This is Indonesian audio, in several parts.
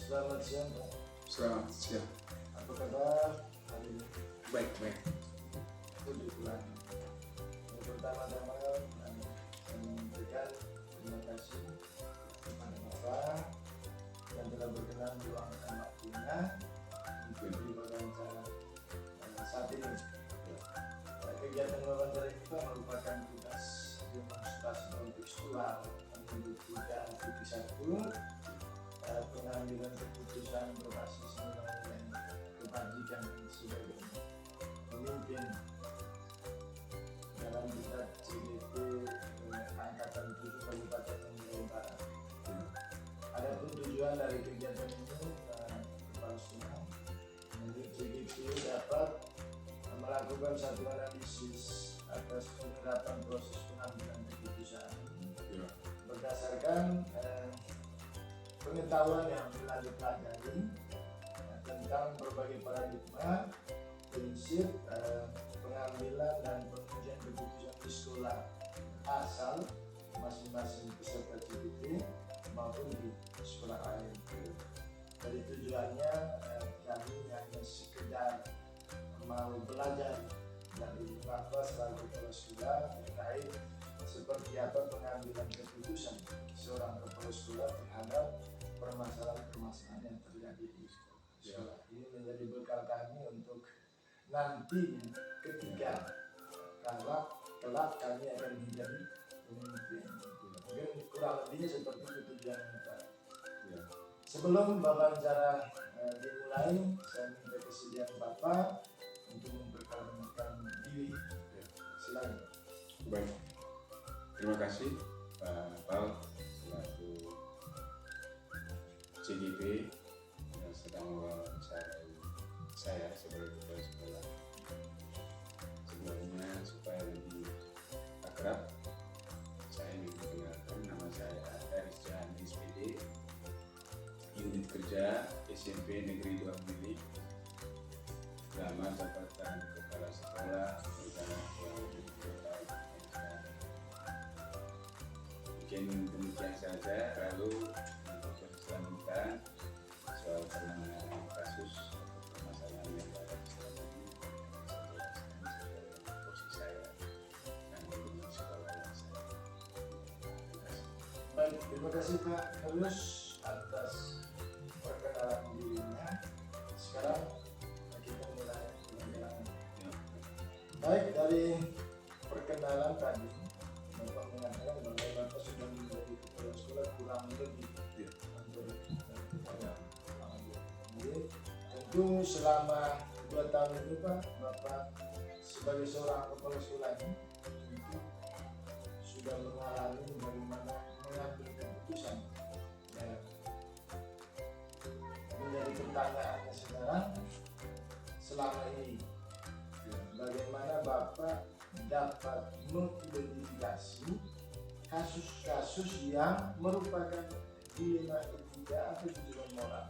Selamat siang Pak. Selamat siang. Apa kabar hari ini? Baik. Puji Tuhan. Yang pertama-tama kami menyampaikan terima kasih kepada Bapak yang telah berkenan meluangkan waktunya untuk diwawancara saat ini. Kegiatan wawancara kita merupakan tugas demonstrasi kontekstual menunjukkan titik satu pengambilan keputusan berbasis nilai kebajikan sebagai pemimpin dalam kita CGT Angkatan 7 Kabupaten Tenggara Barat. Adapun tujuan dari kegiatan ini Kepala Sekolah menurut CGT dapat melakukan satu analisis atas penerapan proses pengambilan keputusan berdasarkan pengetahuan yang telah dipelajari tentang berbagai paradigma, prinsip pengambilan dan pengujian keputusan di sekolah asal masing-masing peserta CGT maupun di sekolah lain. Dari tujuannya kami hanya sekedar mau belajar dari Bapak selaku kepala sekolah terkait seperti apa pengambilan keputusan seorang kepala sekolah terhadap permasalahan-permasalahan yang terjadi di sekolah. Ini menjadi bekal kami untuk nantinya ketika kelak kami akan menjadi pemimpin. Mungkin kurang lebihnya seperti itu tujuannya Pak. Sebelum wawancara dimulai, saya minta kesediaan Bapak untuk memperkenalkan diri. Silakan. Baik. Terima kasih Pak Pal selaku CGT yang sedang mewawancarai saya sebagai kepala sekolah. Sebelumnya supaya lebih akrab, saya ingin memperkenalkan nama saya Aris Jahan SPD, unit kerja SMP Negeri 2 Mili. Lama jabatan kepala sekolah di tanah kota. Mungkin demikian saja. Lalu untuk selanjutnya soal penanganan kasus atau permasalahan yang ada di sekolah ini, saya jelaskan posisi saya dan dengan sekolah yang saya. Baik, terima kasih Pak Halus atas perkenalan dirinya. Sekarang kita mulai pembelajaran. Baik, dari perkenalan tadi Bapak mengatakan bahwa Bapak sudah menjadi kepala sekolah kurang lebih hampir tentu selama 2 tahun itu Pak, Bapak sebagai seorang kepala sekolah ini tentu sudah mengalami bagaimana mengambil keputusan. Menjadi pertanyaannya sekarang, selama ini bagaimana Bapak dapat mengidentifikasi kasus-kasus yang merupakan dilema etika atau dilema moral.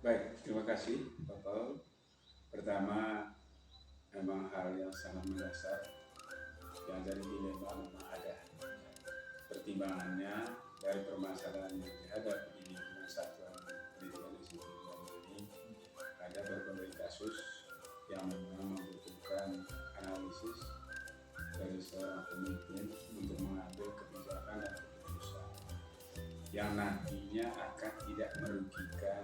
Baik, terima kasih Pak Paul. Pertama, memang hal yang sangat mendasar yang dari dilema memang ada. Pertimbangannya dari permasalahan yang dihadapi di lingkungan satuan pendidikan SMP ini ada berbagai kasus yang memang membutuhkan analisis dari seorang pemimpin untuk mengambil kebijakan dan keputusan yang nantinya akan tidak merugikan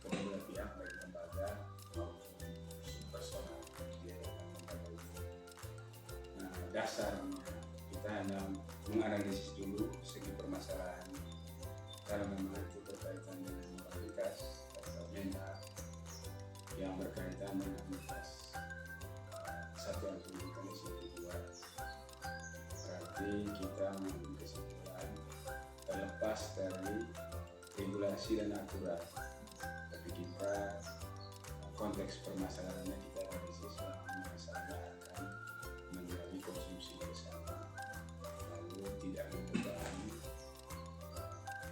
kedua pihak baik lembaga maupun personal di dalam lembaga itu. Nah, dasarnya kita hanya menganalisis dulu segi permasalahan. Kalau memang itu berkaitan dengan moralitas atau mental yang berkaitan dengan mitas satuan pendidikan SMP 2, berarti kita mengambil kesimpulan terlepas dari regulasi dan aturan, tapi kita konteks permasalahannya kita analisis bahwa masalahnya akan menjadi konsumsi bersama, lalu tidak membebani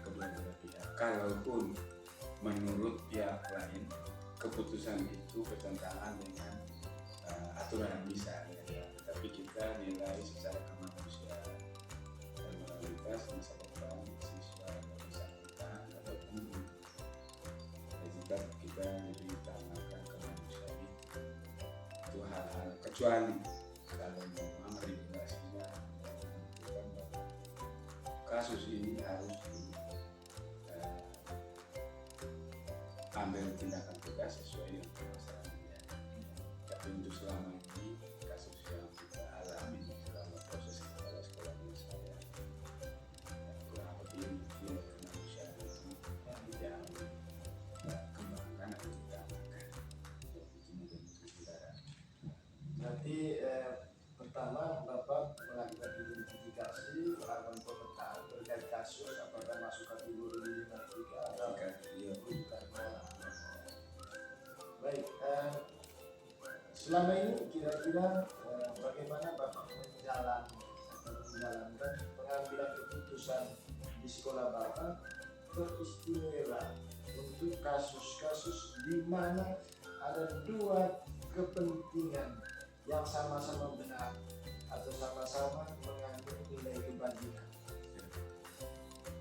kedua pihak. Kalaupun menurut pihak lain keputusan itu bertentangan dengan aturan misalnya, tapi kita nilai secara kemanusiaan dan moralitas masa depan kita lebih utamakan kemanusiaan itu hal-hal kecuali kalau memang regulasinya menentukan bahwa kasus ini harus ambil tindakan tegas sesuai dengan permasalahannya. Tapi untuk selama ini kasus yang kita alami selama proses kepala sekolah dengan saya kurang lebih nilai kemanusiaan itu yang kembangkan atau ditambahkan itu mungkin saudara. Berarti pertama Bapak melakukan identifikasi, melakukan pemetaan terkait kasus apakah masuk kategori 53 atau bukan. Baik, selama ini kira-kira bagaimana Bapak menjalankan pengambilan keputusan di sekolah Bapak teristimewa untuk kasus-kasus di mana ada dua kepentingan yang sama-sama benar atau sama-sama mengandung nilai kebajikan.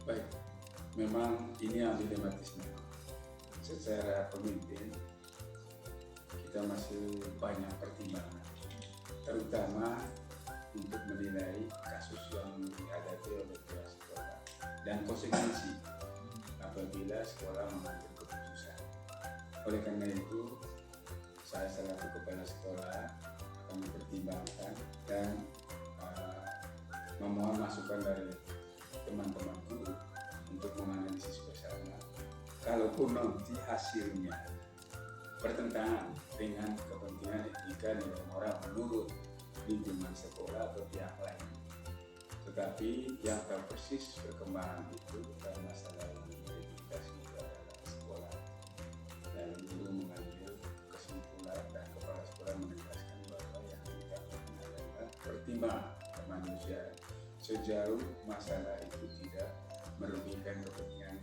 Baik, memang ini yang dilematis memang. Secara pemimpin kita masih banyak pertimbangan, terutama untuk menilai kasus yang dihadapi oleh pihak sekolah dan konsekuensi apabila sekolah mengambil keputusan. Oleh karena itu, saya selaku kepala sekolah akan mempertimbangkan dan memohon masukan dari teman-teman guru untuk menganalisis bersama. Kalaupun nanti hasilnya bertentangan dengan kepentingan etika nilai moral menurut lingkungan sekolah atau pihak lain, tetapi yang tahu persis perkembangan itu bukan masalah identifikasi adalah sekolah, dan guru mengambil kesimpulan dan kepala sekolah menegaskan bahwa yang diutamakan adalah pertimbangan kemanusiaan sejauh masalah itu tidak merugikan kepentingan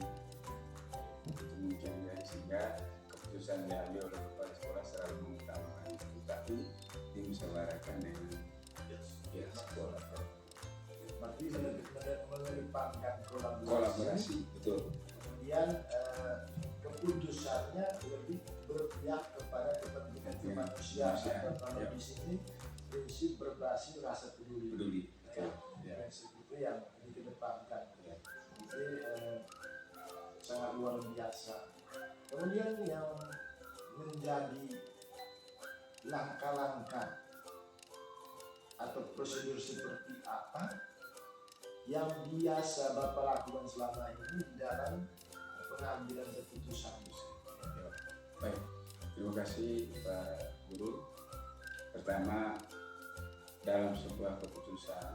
demikian, sehingga keputusan diambil oleh kepala sekolah selalu mengutamakan itu, tapi dimusyawarahkan dengan pihak sekolah. Berarti mengedepankan Kolaborasi, betul. Kemudian keputusannya lebih berpihak kepada kepentingan kemanusiaan. Kalau di sini prinsip berbasis rasa peduli. Prinsip itu yang dikedepankan. Jadi sangat luar biasa. Kemudian yang menjadi langkah-langkah atau prosedur seperti apa yang biasa Bapak lakukan selama ini dalam pengambilan keputusan? Baik, terima kasih Pak Guru. Pertama, dalam sebuah keputusan,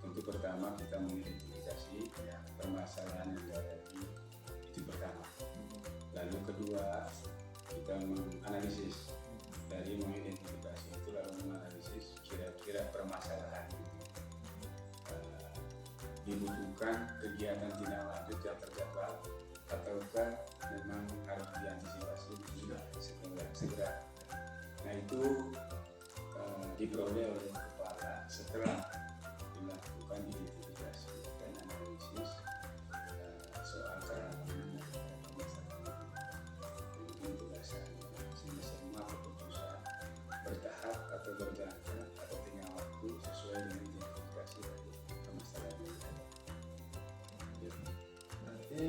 tentu pertama kita mengidentifikasi permasalahan yang dihadapi, itu pertama. Lalu kedua, kita menganalisis. Dari mengidentifikasi itu lalu menganalisis kira-kira permasalahan dibutuhkan kegiatan tindak lanjut yang terjadwal ataukah memang harus diantisipasi segera. Nah itu diperoleh oleh kepala setelah dilakukan identifikasi dan analisis soal keragaman permasalahan sehingga semua keputusan bertahap atau berjangka atau tinggal waktu sesuai dengan identifikasi dari permasalahan ini. Berarti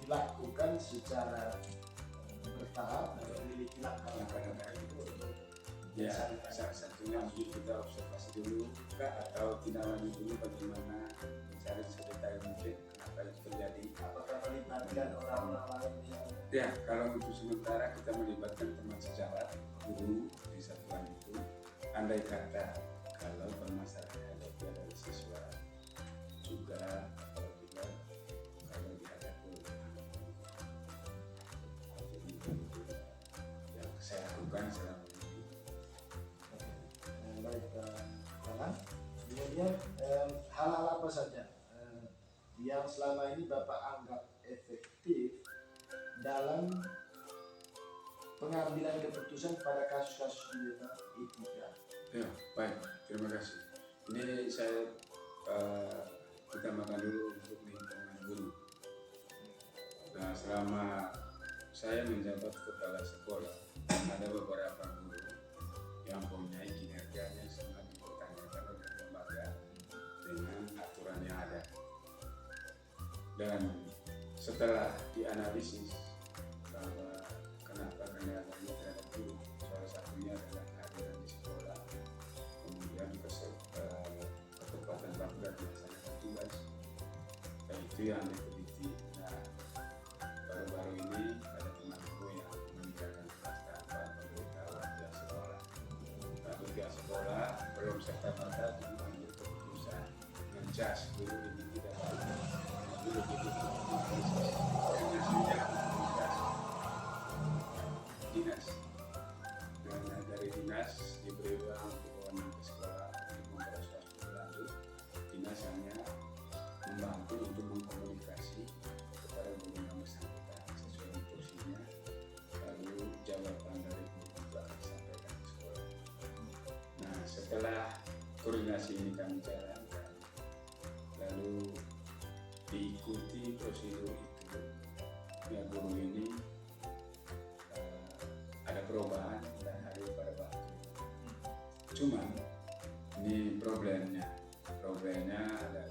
dilakukan secara bertahap dan memiliki langkah-langkah itu untuk ya, salah satunya mungkin kita observasi dulu atau tindak lanjut dulu bagaimana mencari sedetail mungkin kenapa itu terjadi. apakah melibatkan orang-orang lain yang Ya, kalau untuk sementara kita melibatkan teman sejawat, guru di satuan itu. Andai kata kalau permasalahan dari siswa juga apabila kalau dihadapi yang saya lakukan selama ini. baik, kemudian hal-hal apa saja yang selama ini Bapak anggap efektif dalam pengambilan keputusan pada kasus-kasus dilema etika? Ya, baik, terima kasih. Ini saya utamakan dulu untuk lingkungan guru. Nah, selama saya menjabat kepala sekolah, ada beberapa guru yang punya kinerjanya sangat dipertanyakan oleh lembaga dengan aturan yang ada. Dan setelah dianalisis bahwa kenapa kendalanya terhadap guru, salah satunya adalah kehadiran di sekolah, kemudian ketepatan waktu dan melaksanakan tugas, dan itu yang diteliti. Nah, baru-baru ini ada temanku yang meninggalkan kelas tanpa memberitahu pihak sekolah. Lalu pihak sekolah belum serta-merta mengambil keputusan mencas guru ini tidak baik. Guru itu dinas. Dan dari dinas diberi ruang untuk wewenang ke sekolah untuk memproses lebih lanjut. Dinas hanya membantu untuk mengkomunikasi kepada guru yang bersangkutan sesuai porsinya, lalu jawaban dari guru itu akan disampaikan ke sekolah. Nah, setelah koordinasi ini kami jalankan, lalu diikuti prosedur itu, ya guru ini ada perubahan dan hadir pada waktu. Cuman ini problemnya adalah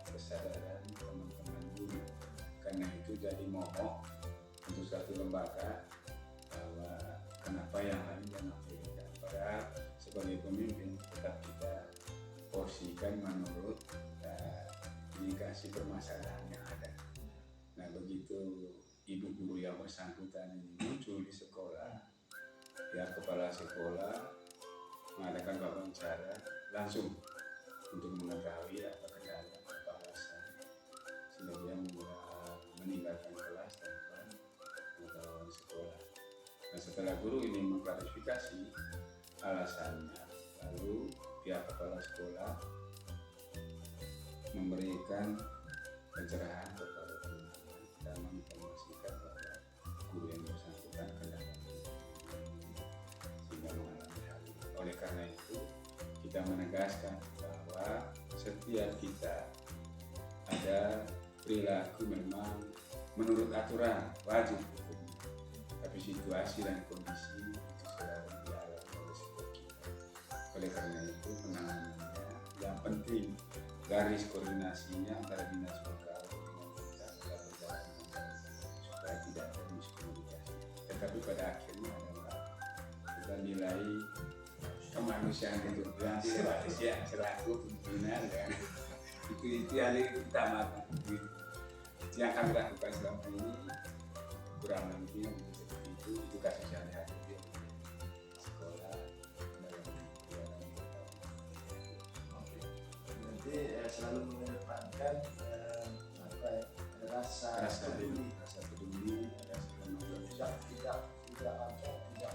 kesadaran teman-teman guru. Karena itu jadi momok untuk satu lembaga bahwa kenapa yang lain jangan pilihkan. Padahal sebagai pemimpin tetap kita porsikan menurut indikasi permasalahan yang ada. Nah, begitu ibu guru yang bersangkutan ini muncul di sekolah, ya kepala sekolah mengadakan wawancara langsung untuk mengetahui apa kendala, apa alasan sehingga dia meninggalkan kelas tanpa pengetahuan sekolah. Nah, setelah guru ini mengklarifikasi alasannya, lalu pihak kepala sekolah memberikan pencerahan kepada teman-teman dan menginformasikan bahwa guru yang bersangkutan kendala sehingga mengalami hal ini. Oleh karena itu kita menegaskan bahwa setiap kita ada perilaku memang menurut aturan wajib hukum, tapi situasi dan kondisi itu selalu dialami oleh setiap kita. Oleh karena itu penanganannya yang penting garis koordinasinya antara dinas lokal dengan kita tetap berjalan supaya tidak ada miskomunikasi. Tetapi pada akhirnya adalah kita nilai kemanusiaan itu yang tidak ya selaku pimpinan kan itu yang diutamakan. Itu yang kami lakukan selama ini kurang lebih seperti itu kasus yang dihadapi sekolah selalu mengedepankan rasa peduli, tidak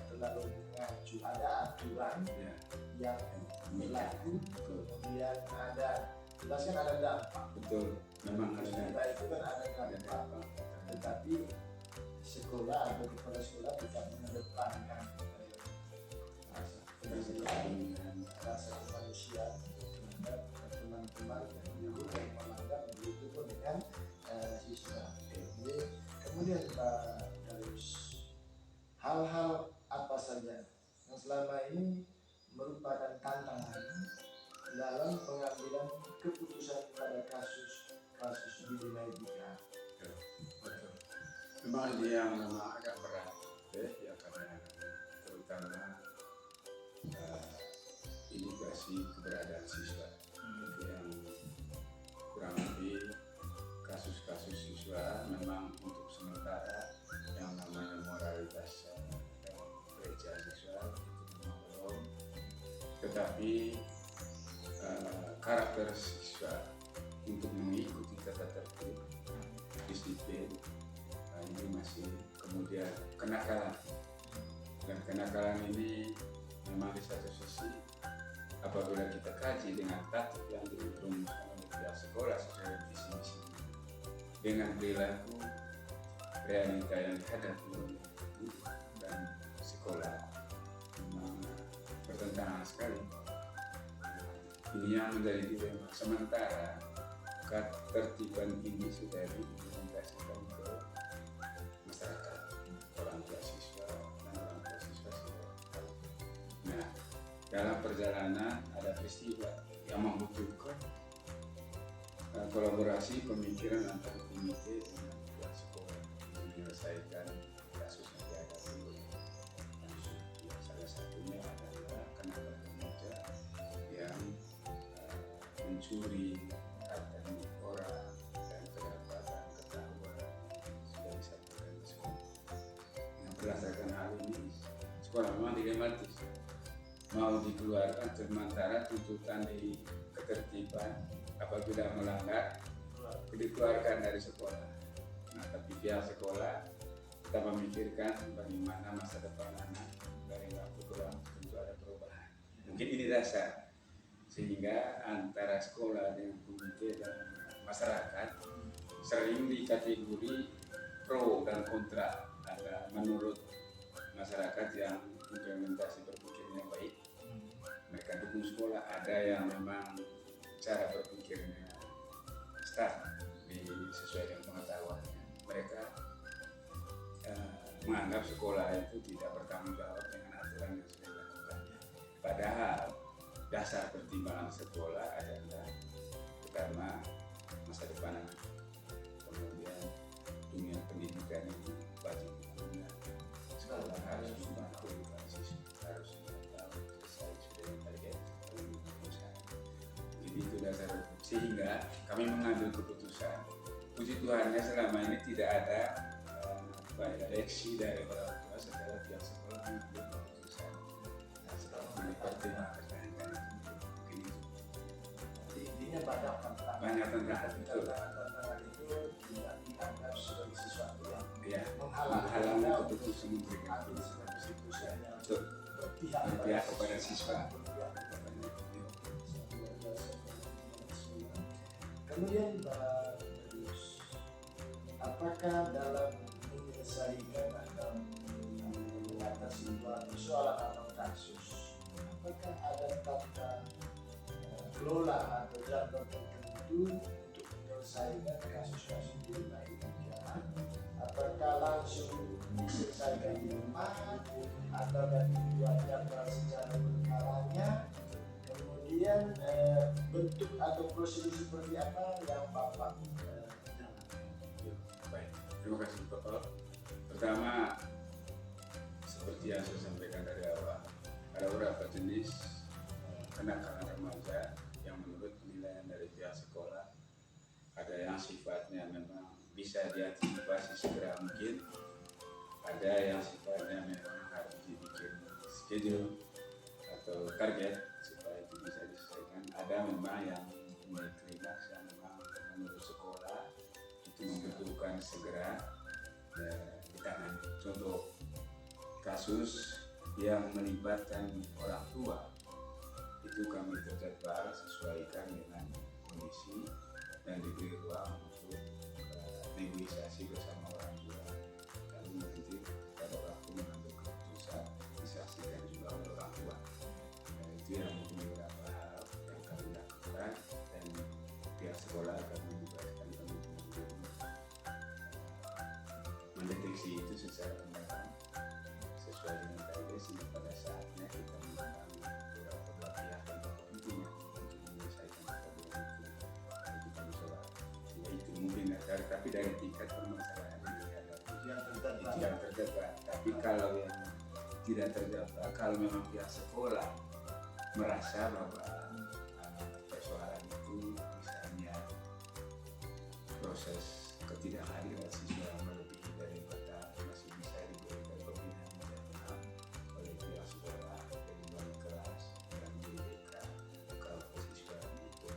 terlalu mengacu. Ada aturan yang berlaku, kemudian ada jelas kan ada dampak. Betul, memang ada dampak. Itu kan ada dampak, tetapi sekolah atau kepala sekolah tidak mengedepankan rasa kemanusiaan terhadap teman-teman guru yang melanggar, begitu pun dengan siswa. Jadi kemudian Pak Darius, hal-hal apa saja yang selama ini merupakan tantangan dalam pengambilan keputusan pada kasus pidana etika? Betul. Memang ini yang memang agak berat, ya karena terutama indikasi keberadaan siswa itu yang kurang lebih kasus-kasus siswa memang untuk sementara yang namanya moralitas gereja siswa itu memang belum, tetapi karakter siswa untuk mengikuti tata tertib disiplin ini masih, kemudian kenakalan, dan kenakalan ini memang di satu sisi apabila kita kaji dengan tatib yang dirumuskan oleh pihak sekolah sesuai visi misi dengan perilaku realita yang dihadapi oleh guru dan sekolah memang bertentangan sekali. Ini yang menjadi dilema. Sementara ketertiban ini sudah diimplementasikan ke masyarakat, dalam perjalanan ada peristiwa yang membutuhkan kolaborasi pemikiran antara komite dengan pihak sekolah untuk menyelesaikan kasus yang dihadapi oleh mahasiswa. Salah satunya adalah kanak-kanak remaja yang mencuri harta milik orang dan kedapatan ketahuan sudah disampaikan di sekolah. Yang berdasarkan hal ini, sekolah memang dilematis mau dikeluarkan sementara tuntutan di ketertiban apabila melanggar dikeluarkan dari sekolah. Nah, tapi pihak sekolah kita memikirkan bagaimana masa depan anak dari waktu ke waktu tentu ada perubahan. Mungkin ini dasar sehingga antara sekolah dengan komite dan masyarakat sering dikategori pro dan kontra. Ada menurut masyarakat yang implementasi berpikirnya baik, mereka dukung sekolah. Ada yang memang cara berpikirnya start sesuai dengan pengetahuannya, mereka menganggap sekolah itu tidak bertanggung jawab dengan aturan yang sudah dilakukan. Padahal dasar pertimbangan sekolah adalah pertama masa depan anak, kemudian dunia pendidikan itu wajib punya sekolah harus membantu siswa, harus tahu selesai sudah yang target perusahaan. Jadi itu dasar, sehingga kami mengambil keputusan. Puji Tuhannya selama ini tidak ada reaksi dari orang tua setelah pihak sekolah mengambil keputusan. Nah, setelah dipertimbangkan mungkin itu. Intinya banyak tantangan itu tidak dianggap sebagai sesuatu yang menghalangi keputusan memberikan keputusan untuk berpihak kepada siswa. Kemudian Pak Terus, apakah dalam menyelesaikan atau mengatasi persoalan atau kasus, apakah ada tata kelola atau jadwal tertentu untuk menyelesaikan kasus-kasus di Indonesia? Apakah langsung diselesaikan di rumah atau dibuat jadwal secara berkalanya? Kemudian bentuk atau prosedur seperti apa yang Bapak Baik, terima kasih Bapak. Pertama, seperti yang saya sampaikan dari awal, ada beberapa jenis kenakalan remaja yang menurut penilaian dari pihak sekolah ada yang sifatnya memang bisa diantisipasi segera mungkin, ada yang sifatnya memang harus dibikin schedule atau target supaya itu bisa diselesaikan. Ada memang yang mempunyai klimaks yang memang menurut sekolah itu membutuhkan segera ditangani. Contoh kasus yang melibatkan orang tua itu kami terjadwal sesuaikan dengan kondisi dan diberi ruang untuk negosiasi bersama orang tua. Lalu nanti pada waktu mengambil keputusan disaksikan juga oleh orang tua. Itu yang mungkin beberapa hal yang kami lakukan dan pihak sekolah akan melibatkan kami untuk mendeteksi itu secara mendalam sesuai dengan target, sehingga pada saatnya kita mengundang beberapa pihak yang berkepentingan untuk menyelesaikan problem itu. Kita bisa itu mungkin dasar, tapi dari tingkat permasalahan yang dihadapi yang terdebat. Tapi kalau yang tidak terdebat, kalau memang pihak sekolah merasa bahwa persoalan itu misalnya proses ketidakhadiran siswa melebihi daripada masih bisa diberikan pembinaan yang benar oleh pihak sekolah dari wali kelas dan BDK kalau siswa itu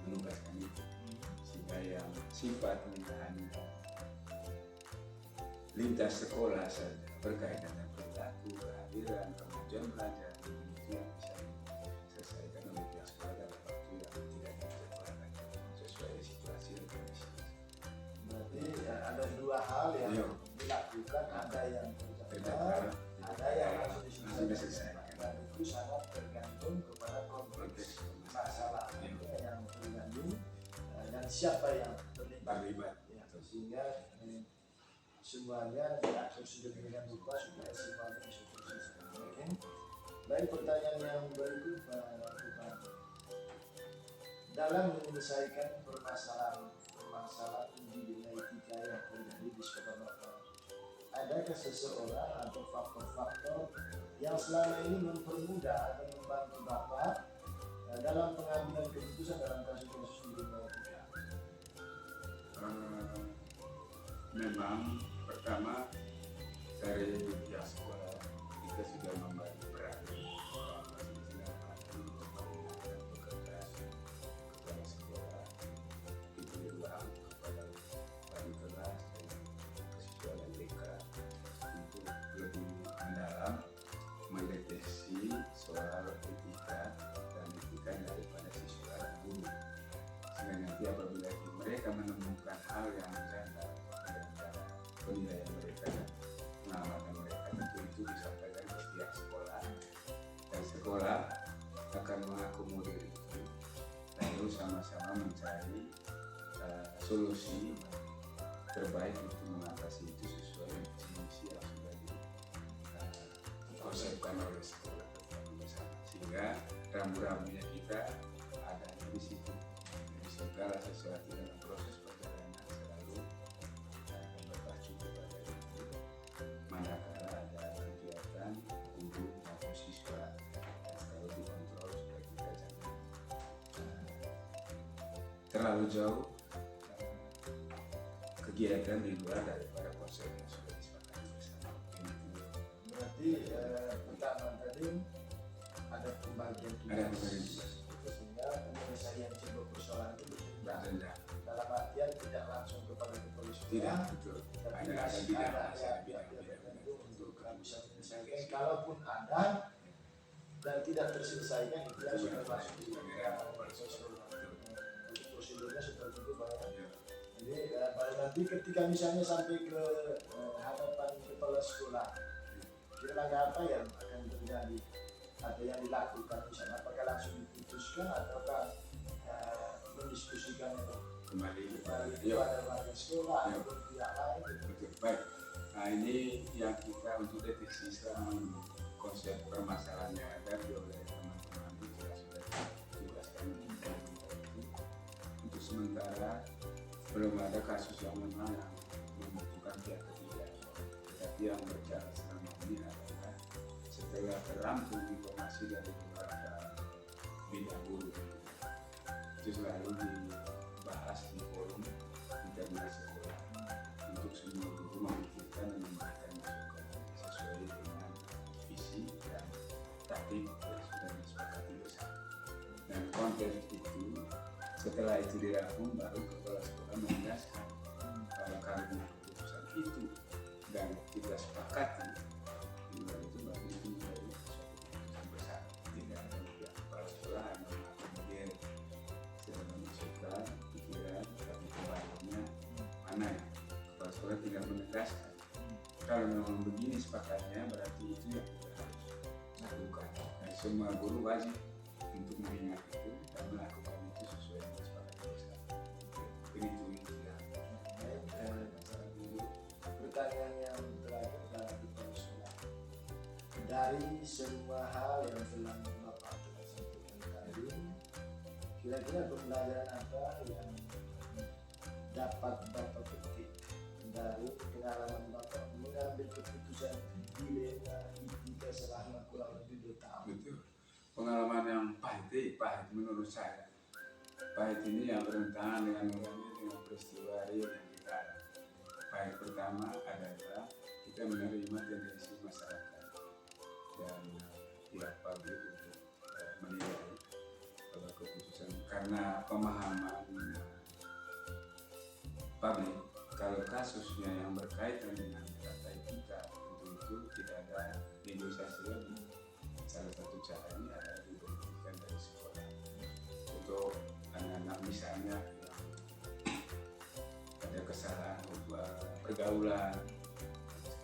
menugaskan itu, sehingga yang sifatnya hanya lintas sekolah saja berkaitan dengan perilaku, kehadiran, kemajuan belajar, itu yang bisa diselesaikan oleh pihak sekolah dalam waktu yang tidak dijadwalkan sesuai situasi dan kondisi. berarti ada dua hal yang dilakukan, ada yang terjadwal, ada yang langsung diselesaikan. Dan itu sangat tergantung kepada konteks masalah yang terjadi dan siapa yang terlibat. Ya, sehingga semuanya diatur sedemikian rupa supaya semuanya bisa selesai mungkin. Baik, pertanyaan yang berikut Pak Bupati. Dalam menyelesaikan permasalahan uji nilai etika yang terjadi di sekolah Bapak, adakah seseorang atau faktor-faktor yang selama ini mempermudah atau membantu Bapak dalam pengambilan keputusan dalam kasus-kasus uji nilai etika? Memang pertama dari pihak sekolah kita sudah membantu peran bekerja kepada sekolah, diberi ruang kepada wali kelas dan siswa dan TK untuk lebih mendalam mendeteksi soal etika dan etika daripada siswa dan guru, sehingga nanti apabila mereka menemukan hal yang janggal antara penilaian mereka dan pengamatan mereka, tentu itu disampaikan ke pihak sekolah dan sekolah akan mengakomodir itu, lalu sama-sama mencari solusi terbaik untuk mengatasi itu sesuai misi yang sudah dikonsepkan oleh sekolah bersama, sehingga rambu-rambunya kita ada di situ. Jadi segala sesuatu dalam proses perjalanan selalu berpacu kepada itu, manakala ada kegiatan guru maupun siswa selalu dikontrol supaya kita jangan terlalu jauh kegiatan di luar daripada konsep yang sudah disepakati bersama. Berarti pertama tadi ada pembagian Ada tugas, sehingga penyelesaian sebuah persoalan itu bertindak rendah, dalam artian tidak langsung kepada kepala sekolah, tidak betul. tapi Ada masih bidang, ada masih ada pihak bidang-bidang tertentu untuk bisa menyelesaikan. Kalaupun ada dan tidak terselesaikan, itu yang sudah masuk di prosedurnya seperti itu Pak. Jadi pada nanti ketika misalnya sampai ke hadapan kepala sekolah, kira-kira apa yang akan terjadi atau yang dilakukan, misalnya apakah langsung diputuskan ataukah mendiskusikan Kembali kepada warga sekolah atau pihak lain gitu. betul. Baik. Nah, ini yang kita untuk deteksi selama ini, konsep permasalahannya ada oleh teman-teman itu sudah dijelaskan untuk sementara belum ada kasus yang memang membutuhkan pihak ketiga, tetapi yang berjalan selama ini adalah setelah terampung informasi dari beberapa bidang guru itu selalu dibahas di forum internal sekolah untuk semua guru memikirkan dan memberikan masukan sesuai dengan visi dan taktik yang sudah disepakati bersama. Dan konteks itu setelah itu dirangkum baru kepala sekolah menegaskan kalau karena keputusan itu dan kita sepakati itu baru itu menjadi suatu keputusan bersama. Tidak ada pihak kepala sekolah hanya mengakomodir segala masukan, pikiran, tapi kembalinya mana ya? Kepala sekolah tidak menegaskan. Kalau memang begini sepakatnya berarti itu yang kita harus lakukan. Dan semua guru wajib untuk mengingat itu dan melakukan itu sesuai dengan kesepakatan bersama. Begitu ya. Pertanyaan yang terakhir dalam kepala sekolah, dari semua hal yang telah Bapak telah sampaikan tadi, kira-kira pembelajaran apa yang dapat Bapak petik dari pengalaman Bapak mengambil keputusan dilema etika selama kurang lebih 2 tahun? Betul. Pengalaman yang pahit menurut saya. Pahit ini yang bertentangan dengan peristiwa real yang kita alami. Pahit pertama adalah kita menerima tendensi masyarakat dan pihak publik untuk menilai bahwa keputusan karena pemahaman publik kalau kasusnya yang berkaitan dengan kata etika tentu itu tidak ada negosiasi lagi. Salah satu caranya adalah diberikan dari sekolah untuk anak-anak misalnya yang ada kesalahan pergaulan,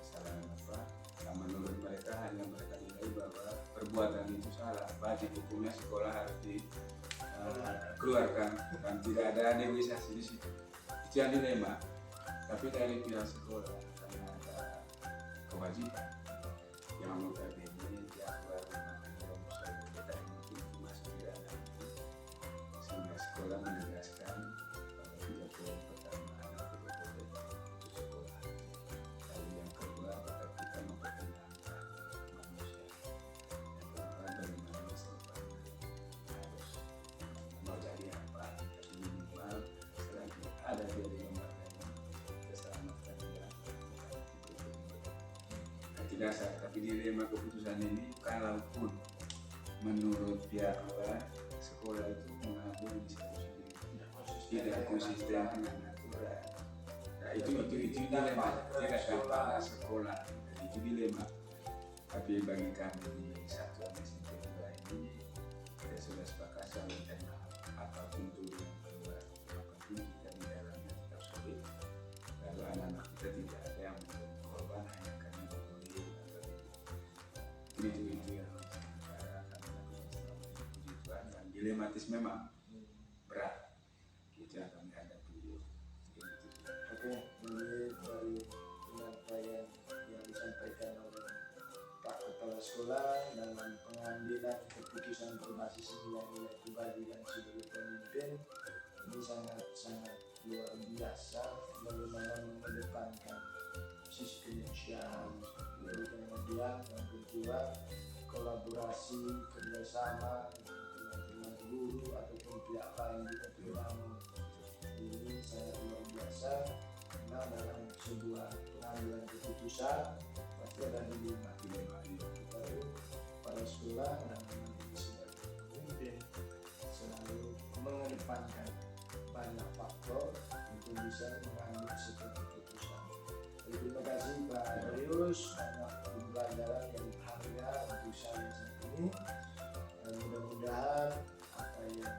kesalahan apa, yang menurut mereka hanya mereka nilai bahwa perbuatan itu salah, wajib hukumnya sekolah harus dikeluarkan dan tidak ada negosiasi di situ. Itu yang dilema. Tapi dari pihak sekolah karena ada kewajiban yang notabene pihak baru namanya sekolah menegaskan bahwa tidak boleh pertama anak tidak boleh putus sekolah. Lalu yang kedua, tetap kita mempertimbangkan manusia. Yang keempat, bagaimana masa depannya harus mau jadi apa, tapi minimal selagi ada dia di lembaga ini keselamatan dia tidak sah. Tapi dilema keputusan ini kalaupun menurut pihak luar sekolah itu mengambil inisiatif sendiri, tidak konsisten dengan aturan. Nah, itu dilema, tidak gampang sekolah, dan itu dilema. Tapi bagi kami di satuan SMP 2 ini kita sudah sepakat saling terima apapun tuduhan keluar, yang penting kita di dalamnya tetap solid. Lalu anak-anak kita tidak ada yang menjadi korban hanya karena dibully atau itu yang dilematis memang berat itu yang kami hadapi. Oke, dari penyampaian yang disampaikan oleh Pak Kepala Sekolah dalam pengambilan keputusan berbasis nilai-nilai pribadi dan sebagai pemimpin ini sangat luar biasa, bagaimana mengedepankan sisi kemanusiaan, lalu kemudian yang kedua kolaborasi kerjasama teman-teman guru ataupun pihak lain di kepentingan. Ini sangat luar biasa karena dalam sebuah pengambilan keputusan pasti ada dilema baru pada sekolah dan sebagai pemimpin selalu mengedepankan banyak faktor untuk bisa mengambil sebuah keputusan. Jadi, terima kasih Pak Darius, banyak pembelajaran yang berharga untuk saya saat ini. Dan mudah-mudahan apa yang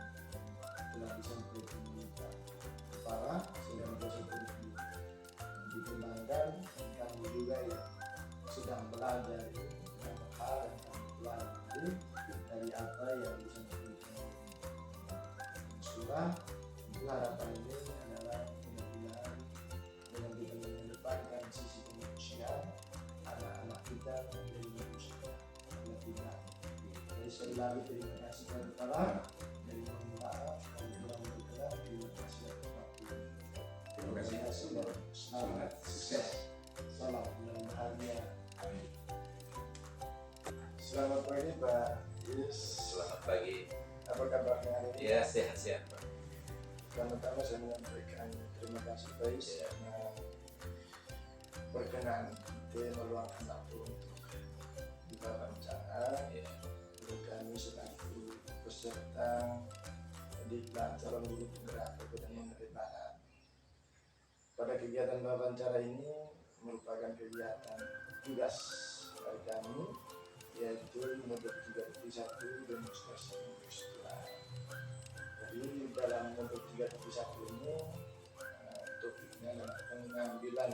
telah disampaikan oleh Pak Kepala sedang tersebut dikembangkan, dan kami juga yang sedang belajar banyak hal yang kami pelajari dari apa yang disampaikan oleh sekolah. Itu harapan ini adalah mudah-mudahan dengan kita mengedepankan sisi kemanusiaan, anak-anak kita menjadi manusia yang tidak. Jadi sekali lagi terima kasih Pak Kepala. Dari mohon maaf kalau kurang berkenan. Terima kasih atas waktu. Terima kasih. Selamat sukses. Salam dan bahagia. Selamat pagi Pak Yus. Selamat pagi. Apa kabarnya hari ini? Ya, sehat-sehat Pak. Pertama-tama saya menyampaikan terima kasih Pak Yus karena berkenan kita meluangkan waktu untuk diwawancara. Untuk kami selaku peserta diklat calon guru penggerak Kabupaten Manggarai Barat. Pada kegiatan wawancara ini merupakan kegiatan tugas dari kami, yaitu modul 3.1 demonstrasi kesturuan. Jadi dalam modul 3.1 ini topiknya adalah pengambilan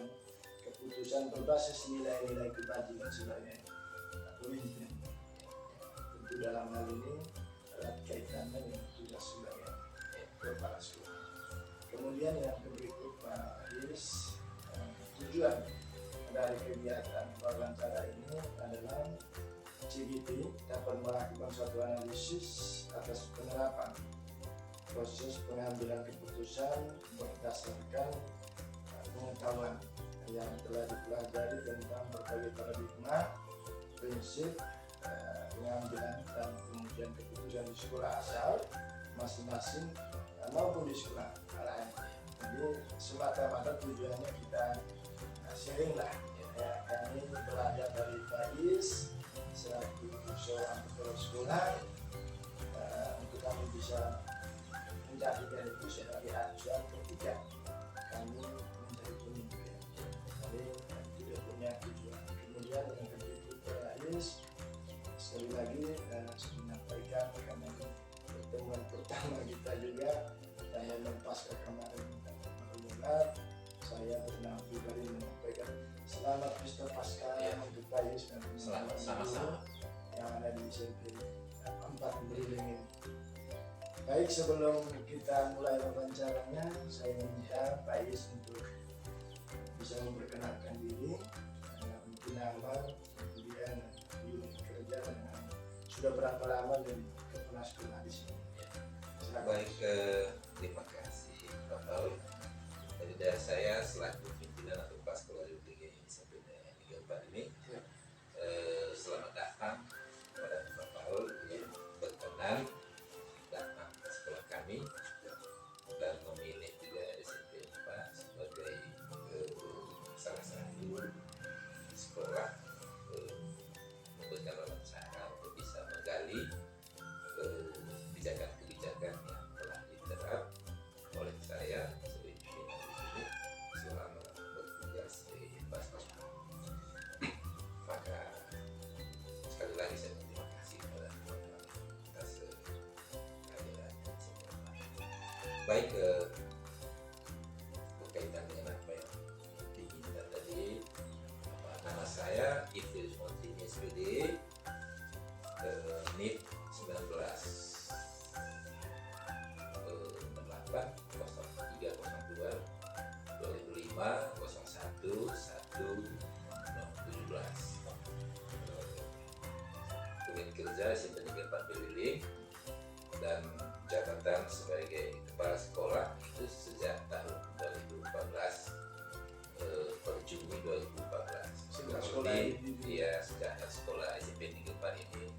keputusan berbasis nilai-nilai kebajikan sebagai pemimpin. Tentu dalam hal ini erat kaitannya dengan tugas sebagai kepala sekolah. Kemudian yang berikut Pak Yus, tujuan dari kegiatan wawancara ini adalah CGT dapat melakukan suatu analisis atas penerapan proses pengambilan keputusan berdasarkan pengetahuan yang telah dipelajari tentang berbagai paradigma, prinsip pengambilan dan kemudian keputusan di sekolah asal masing-masing maupun di sekolah lain. Jadi semata-mata tujuannya kita sharing lah. Ya, kami belajar dari Faiz selaku seorang kepala sekolah untuk kami bisa menjadikan itu sebagai acuan ketika kami menjadi pemimpin. Jadi tidak punya tujuan. Kemudian yang kedua Faiz sekali lagi saya menyampaikan karena pertemuan pertama kita juga dan melepas ke kemarin saya pernah pribadi menyampaikan selamat Pesta Pasca untuk Faiz dan Sama-sama yang ada di SMP 4 Berilingin. Baik, sebelum kita mulai wawancaranya, saya minta Faiz untuk bisa memperkenalkan diri, mungkin nama, kemudian unit kerja, dan sudah berapa lama jadi kepala sekolah di sini. Silakan. Baik, ya saya selaku pimpinan atau kepala sekolah di UPG SMP Negeri 4 ini selamat datang kepada Pak Paul yang berkenan datang ke sekolah kami dan memilih juga SMP 4 sebagai salah satu sekolah memberikan wawancara untuk bisa menggali kebijakan-kebijakan yang telah diterap oleh saya sebagai pimpinan di sini selama bertugas di Basmas. Maka sekali lagi saya berterima kasih kepada Bapak atas kehadiran semua. Baik, berkaitan dengan apa yang diminta tadi, nama saya Idris Montini SPD, NIP 19 0302 2005 01 1 17. Unit kerja SMP Negeri 4 Beliling dan jabatan sebagai kepala sekolah itu sejak tahun 2014 per Juni 2014. Sejak sekolah ini. Iya, sejak sekolah SMP Negeri 4 ini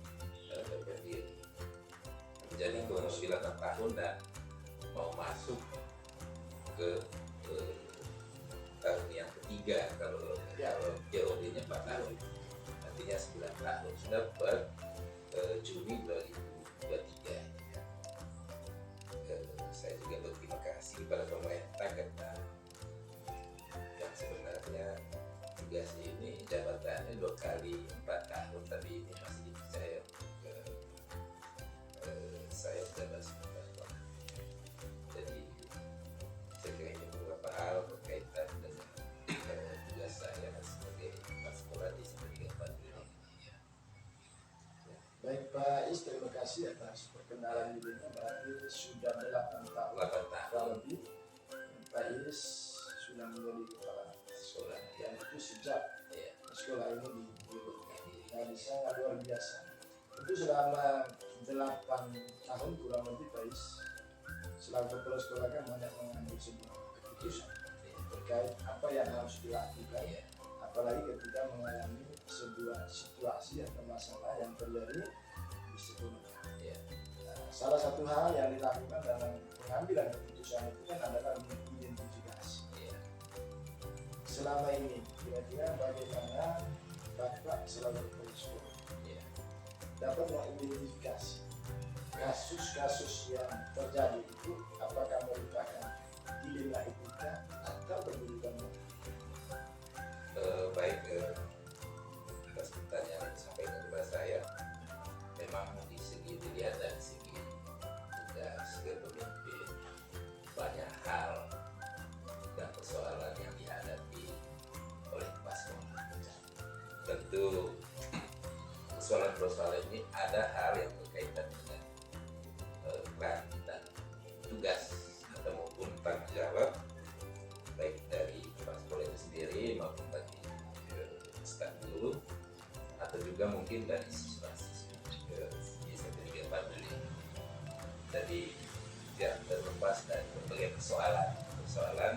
berdiri. Jadi kurang lebih 8 tahun dan mau masuk ke tahun yang ketiga kalau teorinya 4 tahun, artinya 9 tahun sudah per Juni 2023. Saya juga berterima kasih kepada pemerintah karena yang sebenarnya tugas ini jabatannya 2 kali 4 tahun, tapi ini masih dipercaya saya jabat sebagai sekolah. Jadi saya kira ini beberapa hal berkaitan dengan tugas saya sebagai kepala sekolah di SMP 4 Beliling. Baik Pak Is, terima kasih atas perkenalan dirinya. Berarti sudah 8 tahun 8 tahun lebih Pak Is sudah menjadi kepala sekolah dan itu sejak ya. sekolah ini didirikan. Jadi sangat luar biasa. Itu selama 8 tahun kurang lebih Pak Is selaku kepala sekolah kan banyak mengambil sebuah keputusan terkait apa yang harus dilakukan, Ya. apalagi ketika mengalami sebuah situasi atau masalah yang terjadi di sekolah. Ya. Nah, salah satu hal yang dilakukan dalam pengambilan keputusan itu kan adalah mengidentifikasi. Ya. Selama ini kira-kira bagaimana Bapak selalu kepala sekolah Ya. dapat mengidentifikasi kasus-kasus yang terjadi itu apakah merupakan dilema etika atau pendidikan moral? Baik, atas pertanyaan yang disampaikan kepada saya, memang di segi dilihat dari segi tugas kepemimpinan banyak hal dan persoalan yang dihadapi oleh kepala sekolah. Tentu persoalan-persoalan ini ada hal yang berkaitan dengan peran dan tugas atau maupun tanggung jawab baik dari kepala sekolah itu sendiri maupun bagi staf guru atau juga mungkin dari siswa-siswi di SMP Negeri 4 Beliling. Jadi tidak terlepas dari berbagai persoalan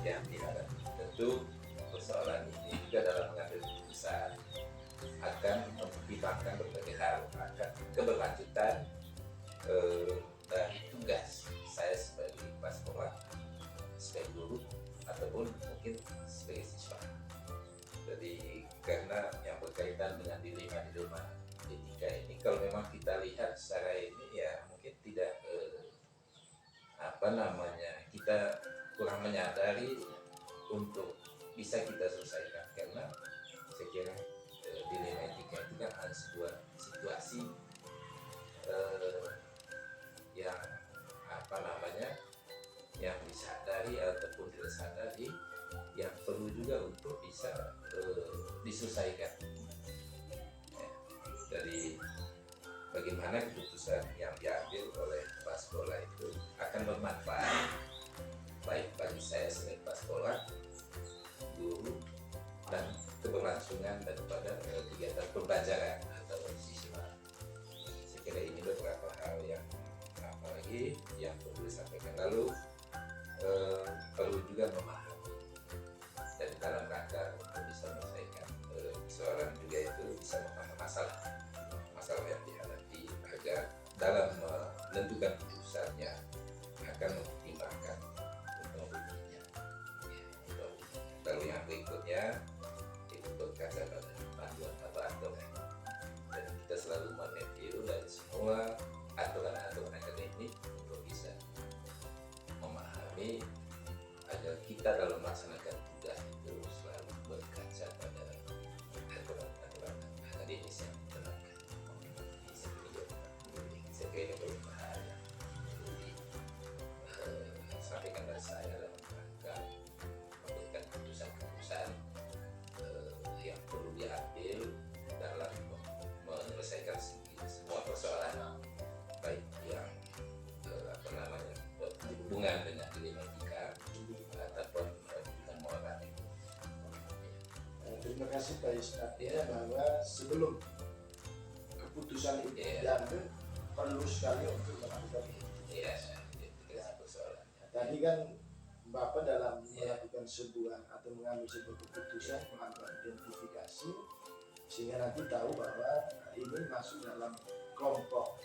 yang dihadapi. Tentu persoalan ini juga dalam mengambil keputusan akan mempertimbangkan berbagai hal, akan keberlanjutan dari tugas saya sebagai kepala sekolah, sebagai guru ataupun mungkin sebagai siswa. Jadi karena yang berkaitan dengan dilema etika ini, kalau memang kita lihat secara ini ya mungkin tidak kita kurang menyadari untuk bisa kita selesaikan, karena saya kira dilema etika itu kan ada sebuah situasi yang yang disadari ataupun tidak sadari yang perlu juga untuk bisa diselesaikan. Jadi bagaimana keputusan yang diambil oleh kepala sekolah itu akan bermanfaat baik bagi saya sebagai kepala sekolah, guru, dan keberlangsungan daripada kegiatan pembelajaran atau siswa. Saya kira ini beberapa hal yang apalagi yang perlu disampaikan. Lalu perlu juga bisa memahami masalah yang dihadapi, agar dalam menentukan putusannya akan mempertimbangkan untung ruginya. Lalu yang berikutnya itu berkaca pada panduan atau dan kita selalu mereview dari semua aturan-aturan akademik untuk bisa memahami agar kita dalam melaksanakan tugas itu selalu berkaca pada aturan-aturan akademis yang diterapkan. Saya kira itu berbahaya. Jadi sampaikan dari saya dalam rangka memberikan keputusan-keputusan yang perlu diambil dalam menyelesaikan semua persoalan, baik yang berhubungan dengan dilema etika ataupun dengan moral. Terima kasih Pak Yus. Artinya bahwa sebelum keputusan itu diambil perlu sekali untuk melakukan itu. Iya, itu persoalan. Tadi kan Bapak dalam melakukan sebuah atau mengambil sebuah keputusan melakukan identifikasi sehingga nanti tahu bahwa ini masuk dalam kelompok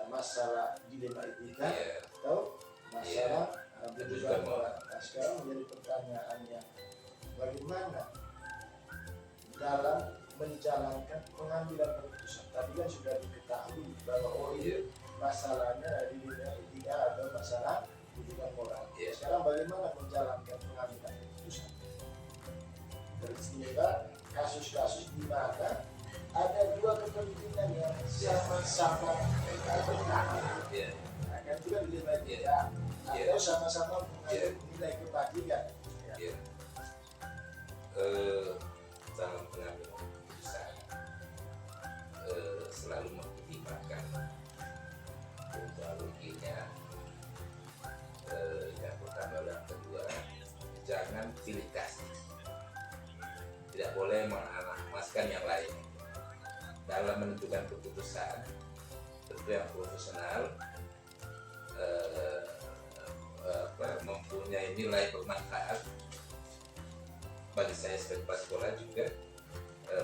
masalah dilema etika atau masalah pendudukan moral. Nah, sekarang menjadi pertanyaannya, bagaimana dalam menjalankan pengambilan keputusan? Tadi kan sudah diketahui bahwa ini masalahnya dilema etika atau masalah pendudukan moral. Sekarang bagaimana menjalankan pengambilan keputusan? Peristiwa kasus-kasus di mana ada dua kepentingan yang sama-sama bertahan, akan juga dilema etika atau sama-sama mengandung nilai kebajikan. Dalam pengambilan keputusan selalu mempertimbangkan untung ruginya. Yang pertama dan kedua, jangan pilih kasih. Tidak boleh mengemaskan yang lain dalam menentukan keputusan. Tentu yang profesional mempunyai nilai bermanfaat bagi saya sebagai kepala sekolah juga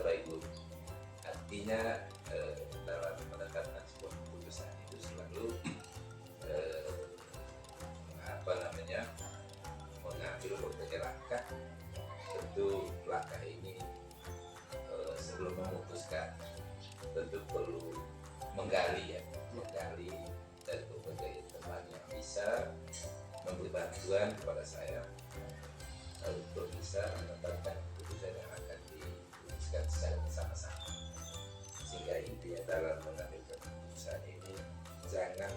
baik guru. Artinya dalam menetapkan sebuah keputusan itu selalu mengambil berbagai langkah. Tentu langkah ini sebelum memutuskan tentu perlu menggali dari berbagai teman yang bisa memberi bantuan kepada saya untuk bisa menetapkan keputusan yang akan diputuskan secara bersama-sama. Sehingga intinya dalam mengambil keputusan ini jangan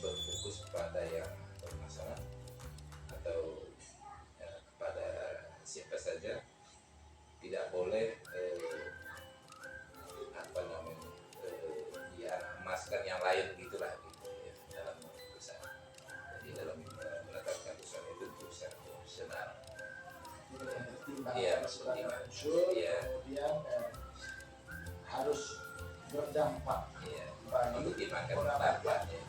berfokus pada yang bermasalah atau kepada siapa saja. Tidak boleh emaskan yang lain gitulah gitu, ya, dalam keputusan. Jadi dalam menetapkan keputusan itu keputusan profesional. Iya, kemudian harus berdampak. Iya, mempertimbangkan dampaknya.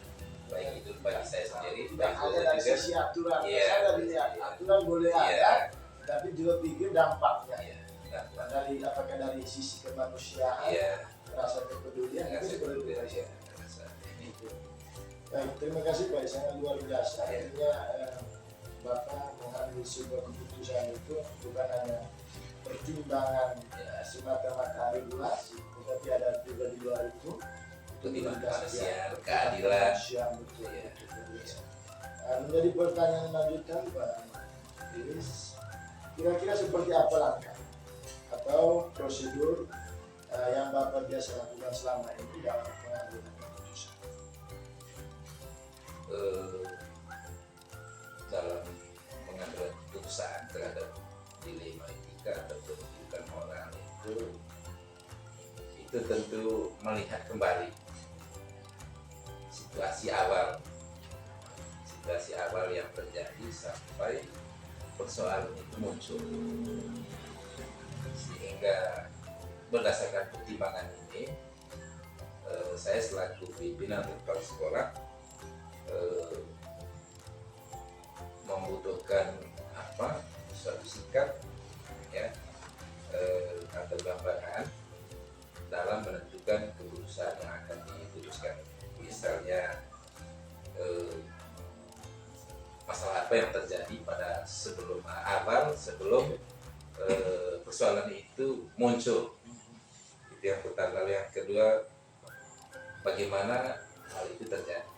Baik itu bagi saya sendiri, Tidak baik hanya dari juga. sisi aturan. Iya. Saya dari aturan boleh ada, tapi juga pikir dampaknya. Iya, dampak. Dari apakah dari sisi kemanusiaan, rasa kepedulian, itu perlu kita. Baik, terima kasih Pak, sangat luar biasa. Akhirnya Bapak mengambil sebuah keputusan itu bukan hanya pertimbangan semata-mata regulasi, tetapi ada juga di luar itu Pertimbangan manusia, keadilan. Betul. Menjadi pertanyaan lanjutan Pak Iris, kira-kira seperti apa langkah atau prosedur yang Bapak biasa lakukan selama ini dalam pengambilan keputusan? Dalam mengambil keputusan terhadap dilema etika atau pendidikan moral itu tentu melihat kembali situasi awal yang terjadi sampai persoalan itu muncul, sehingga berdasarkan pertimbangan ini saya selaku pimpinan kepala sekolah membutuhkan suatu sikap atau gambaran sebelum persoalan itu muncul. Itu yang pertama. Lalu yang kedua, bagaimana hal itu terjadi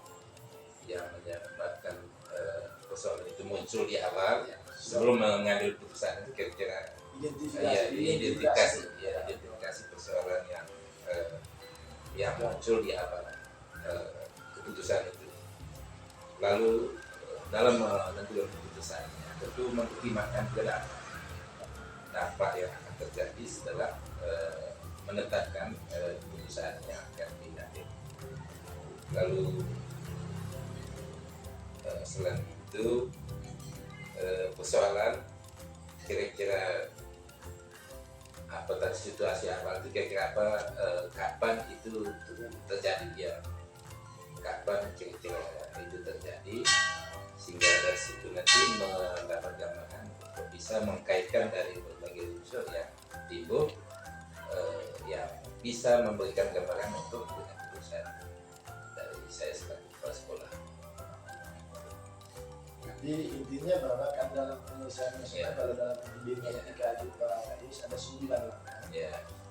yang menyebabkan persoalan itu muncul di awal sebelum mengambil keputusan itu, kira-kira identifikasi persoalan yang muncul di awal keputusan itu. Lalu dalam menentukan keputusannya tentu mempertimbangkan juga dampak yang akan terjadi setelah menetapkan keputusan yang akan diambil. Lalu selain itu persoalan kira-kira apa tadi situasi awal itu, kira-kira apa, kapan itu terjadi, ya kapan kira-kira itu terjadi, sehingga dari situ nanti mendapat gambaran untuk bisa mengkaitkan dari berbagai unsur yang timbul yang bisa memberikan gambaran untuk keputusan dari saya selaku kepala sekolah. Jadi intinya bahwa kan dalam penyelesaian masalah, kalau dalam epidemiologi itu Pak Rais ada 9 langkah.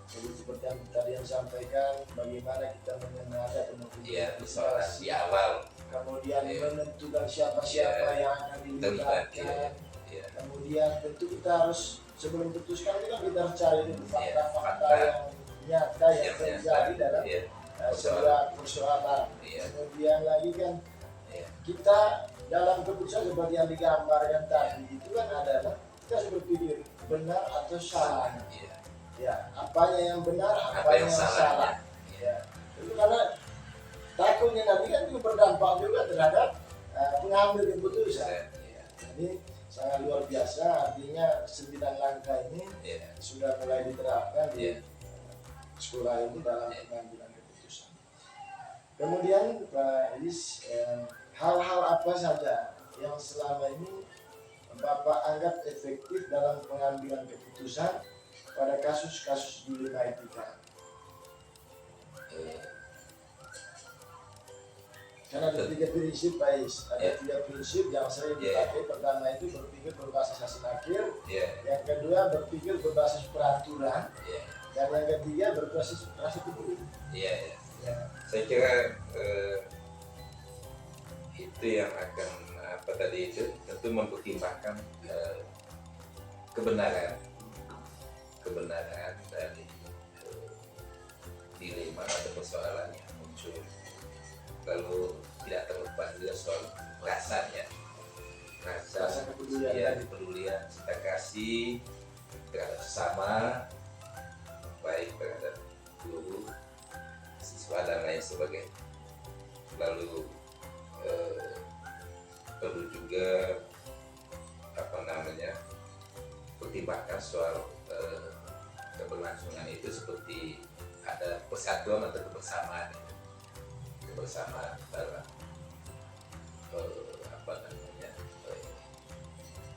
Jadi seperti yang tadi yang sampaikan, bagaimana kita mengenal atau persoalan di awal, kemudian menentukan siapa-siapa yang akan dilibatkan, kemudian tentu kita harus sebelum putuskan kita harus cari fakta-fakta yang nyata yang terjadi dalam sebuah persoalan. Kemudian lagi kan kita dalam keputusan seperti yang digambarkan tadi itu kan adalah kita harus berpikir benar atau salah. Ya, apanya yang benar, apa yang salah. Ya, itu karena takutnya nanti kan itu berdampak juga terhadap pengambil keputusan. Jadi sangat luar biasa, artinya 9 langkah ini sudah mulai diterapkan di sekolah ini dalam pengambilan keputusan. Kemudian Pak Idis, hal-hal apa saja yang selama ini Bapak anggap efektif dalam pengambilan keputusan pada kasus-kasus dilema etika? Karena ada 3 prinsip Pak Is, ada 3 prinsip yang sering dipakai. Pertama itu berpikir berbasis hasil akhir, yang kedua berpikir berbasis peraturan, dan yang ketiga berbasis rasa peduli. Saya kira itu yang akan itu tentu mempertimbangkan kebenaran dari dilema atau persoalan yang muncul. Lalu tidak terlepas juga soal rasa kepedulian, cinta kasih terhadap sesama, baik terhadap guru, siswa dan lain sebagainya. Lalu perlu juga pertimbangkan soal keberlangsungan itu, seperti ada persatuan atau kebersamaan dalam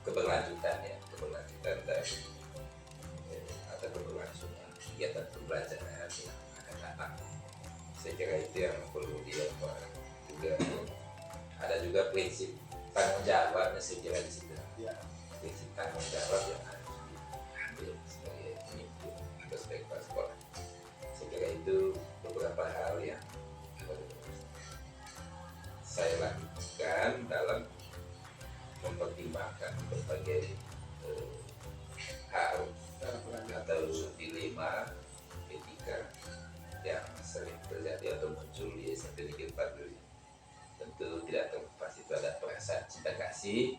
keberlanjutan dari atau keberlangsungan kegiatan pembelajaran yang akan datang. Saya kira itu yang perlu juga. Ada juga prinsip tanggung jawabnya, saya kira di situ. Prinsip tanggung jawab yang harus diambil sebagai pemimpin atau sebagai kepala sekolah. Saya kira itu beberapa hal yang saya lakukan dalam mempertimbangkan berbagai hal atau dilema etika yang sering terjadi atau muncul di SMP Negeri 4 dulu. Tentu tidak terlepas itu ada perasaan cinta kasih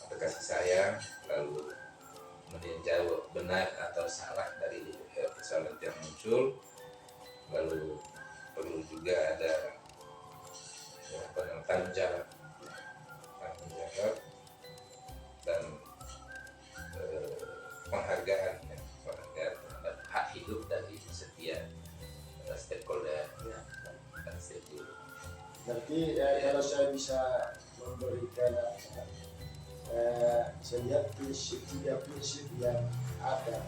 atau kasih sayang, lalu kemudian jawab benar atau salah dari persoalan yang muncul, lalu perlu juga ada tanggung jawab dan penghargaan terhadap hak hidup dari setiap stakeholder dan stakeholder. Berarti kalau saya bisa memberikan saya lihat 3 prinsip yang ada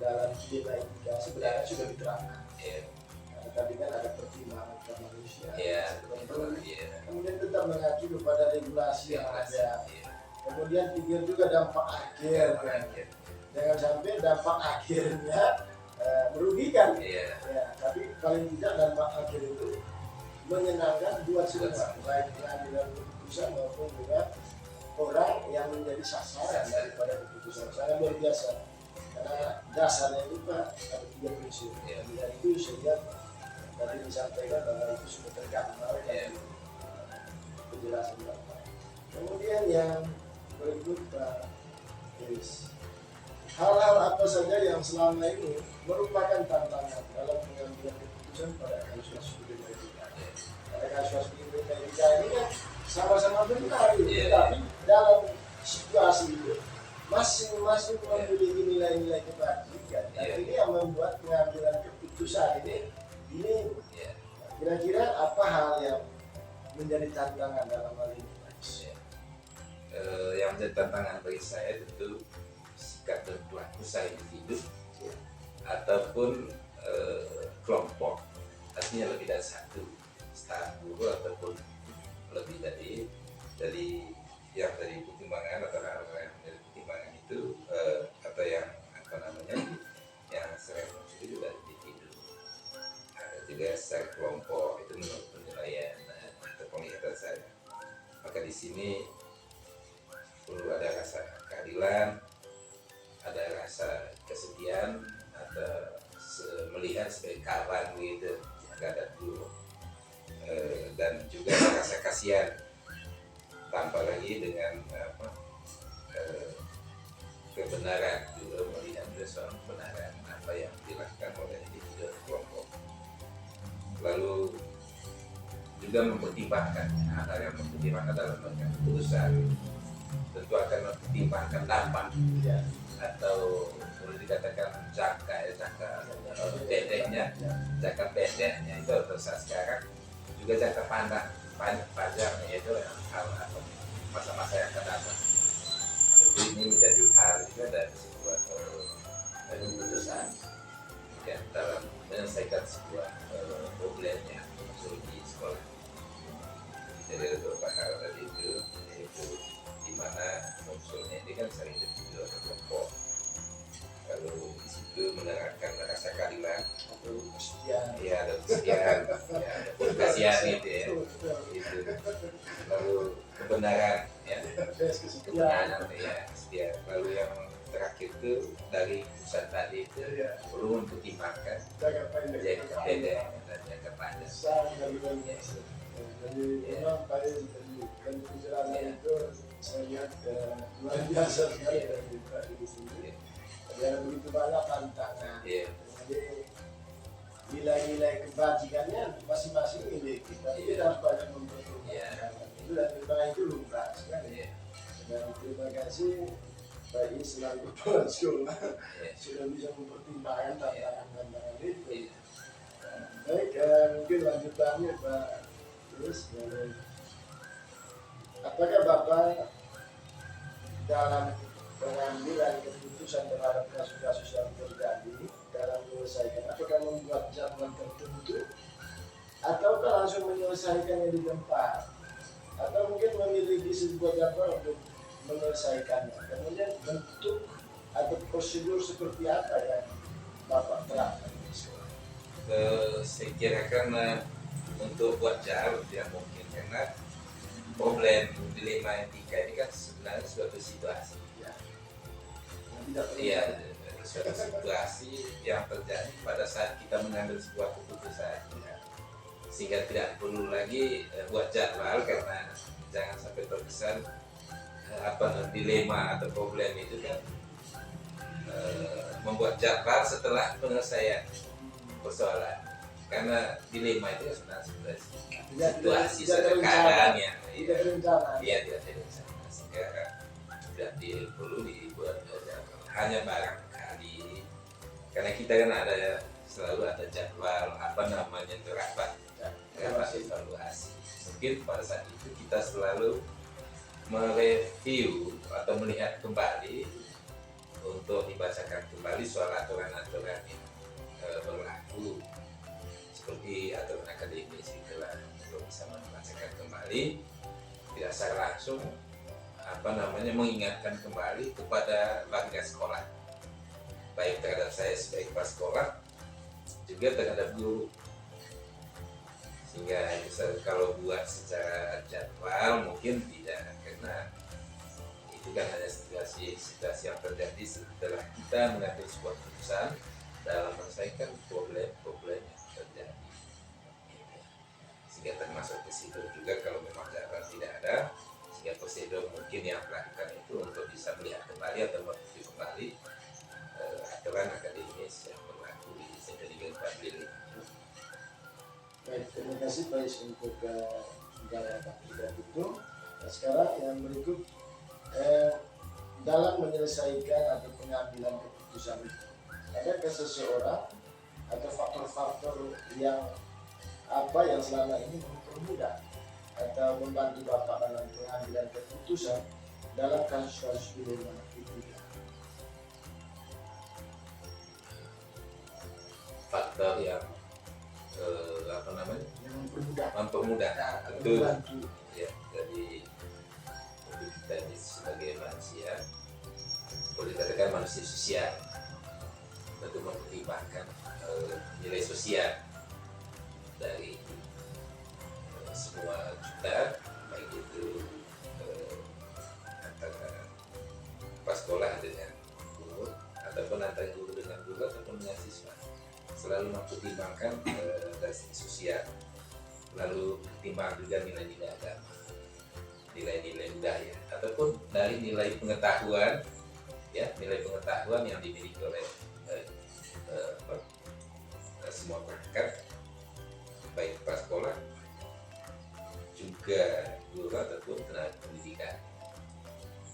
dalam dilema etika sebenarnya sudah diterapkan. Karena tadi kan ada pertimbangan manusia, kemudian tetap mengacu kepada regulasi yang ada. Kemudian pikir juga dampak akhir. Jangan sampai dampak akhirnya merugikan. Iya. Ya, tapi paling tidak dampak akhir itu menyenangkan buat semua, baik pengambilan keputusan maupun juga orang yang menjadi sasaran daripada keputusan. Sangat luar biasa. Karena dasarnya itu Pak ada 3 prinsip. Dan itu sehingga tadi disampaikan bahwa itu sudah tergambar dari penjelasan Bapak. Kemudian yang berikut Pak Chris, hal-hal apa saja yang selama ini merupakan tantangan dalam pengambilan keputusan pada kasus Bhinneka. Pada kasus Bhinneka ini kan sama-sama benar, tapi dalam situasi itu masing-masing memiliki nilai-nilai kebajikan. Dan ini yang membuat pengambilan keputusan ini kira-kira apa hal yang menjadi tantangan dalam hal ini? Yang menjadi tantangan bagi saya tentu sikap dan perilaku saya individu ataupun kelompok, artinya lebih dari satu staf guru ataupun lebih dari yang dari pertimbangan atau hal-hal yang dari pertimbangan itu atau yang apa namanya yang sering muncul juga dari individu, ada juga secara kelompok. Itu menurut penilaian atau penglihatan saya. Maka di sini perlu ada rasa keadilan, ada rasa kesedihan, ada melihat sebagai kawan gitu, terhadap guru, dan juga rasa kasihan, tambah lagi dengan kebenaran, juga melihat soal kebenaran apa yang dilakukan oleh individu kelompok, lalu juga mempertimbangkan hal yang mempertimbangkan dalam mengambil keputusan. Tentu akan mempertimbangkan dampak atau boleh dikatakan jangka pendeknya, itu saat sekarang, juga jangka panjangnya, yaitu hal masa-masa yang akan datang. Jadi ini menjadi hal juga dari sebuah keputusan dalam menyelesaikan sebuah problem yang muncul di sekolah. Jadi ada beberapa hal tadi itu, yaitu di mana munculnya ini kan sering individu atau kelompok, lalu di situ menerapkan rasa keadilan Atau kesediaan. ada kesediaan, ada kasihan gitu ya, gitu. Lalu kebenaran kebenaran kesediaan. Lalu yang terakhir itu dari pusat tadi itu perlu mempertimbangkan Jaga pendek. jangka pendek dan jangka panjang. Sangat luar biasa. Jadi memang paling dan penjelasan itu saya lihat luar biasa sekali dari Pak di sini. Ada begitu banyak tantangan. Jadi nilai-nilai kebajikannya masing-masing miliki, tapi kita harus banyak mempertimbangkan. Itu dan memang itu lumrah sekali. Dan terima kasih bagi selaku kepala sekolah sudah bisa mempertimbangkan tantangan-tantangan itu. Baik, mungkin lanjutannya Pak. Terus, apakah Bapak dalam pengambilan keputusan terhadap kasus-kasus yang terjadi dalam menyelesaikan, apakah membuat jadwal tertentu ataukah langsung menyelesaikannya di tempat, atau mungkin memiliki sebuah jadwal untuk menyelesaikannya? Kemudian bentuk atau prosedur seperti apa yang Bapak terapkan di sekolah? Saya kira karena untuk buat jauh tidak mungkin, karena problem dilema etika ini kan sebenarnya suatu situasi suatu situasi yang terjadi pada saat kita mengambil sebuah keputusan, sehingga tidak perlu lagi buat jadwal, karena jangan sampai terkesan dilema atau problem itu kan membuat jadwal setelah penyelesaian persoalan, karena dilema itu sebenarnya situasi keadaan yang tidak terencana, sehingga tidak perlu dibuat jadwal. Hanya barangkali karena kita kan selalu ada jadwal rapat evaluasi, mungkin pada saat itu kita selalu mereview atau melihat kembali untuk dibacakan kembali soal aturan-aturan yang berlaku, seperti aturan akademis itulah, untuk bisa membacakan kembali tidak secara langsung mengingatkan kembali kepada warga sekolah, baik terhadap saya sebagai kepala sekolah, juga terhadap guru. Sehingga kalau buat secara jadwal mungkin tidak, karena itu kan hanya situasi yang terjadi setelah kita mengambil sebuah keputusan dalam menyelesaikan problem-problem yang terjadi. Sehingga termasuk ke situ juga kalau memang jadwal tidak ada, sehingga prosedur mungkin yang melakukan itu untuk bisa melihat kembali atau mereview kembali aturan akademis yang berlaku di Sentinel 4 Bilik. Baik, terima kasih Pak Is untuk negara Pak itu. Nah, sekarang yang berikut dalam menyelesaikan atau pengambilan keputusan itu, adakah seseorang atau faktor-faktor yang selama ini mempermudah atau membantu Bapak dalam pengambilan keputusan dalam kasus-kasus pidana itu? Faktor yang yang mempermudah tentu membantu. ya. Jadi kita ini sebagai manusia, boleh dikatakan manusia sosial, tentu mempertimbangkan nilai sosial dari semua kita, baik itu antara pas sekolah dengan guru, ataupun antara guru dengan guru, ataupun dengan siswa. Selalu mempertimbangkan dari sisi sosial, lalu pertimbang juga nilai-nilai agama, nilai-nilai budaya, ataupun dari nilai pengetahuan, ya, nilai pengetahuan yang dimiliki oleh semua perangkat, baik kepala sekolah, juga guru ataupun tenaga pendidikan.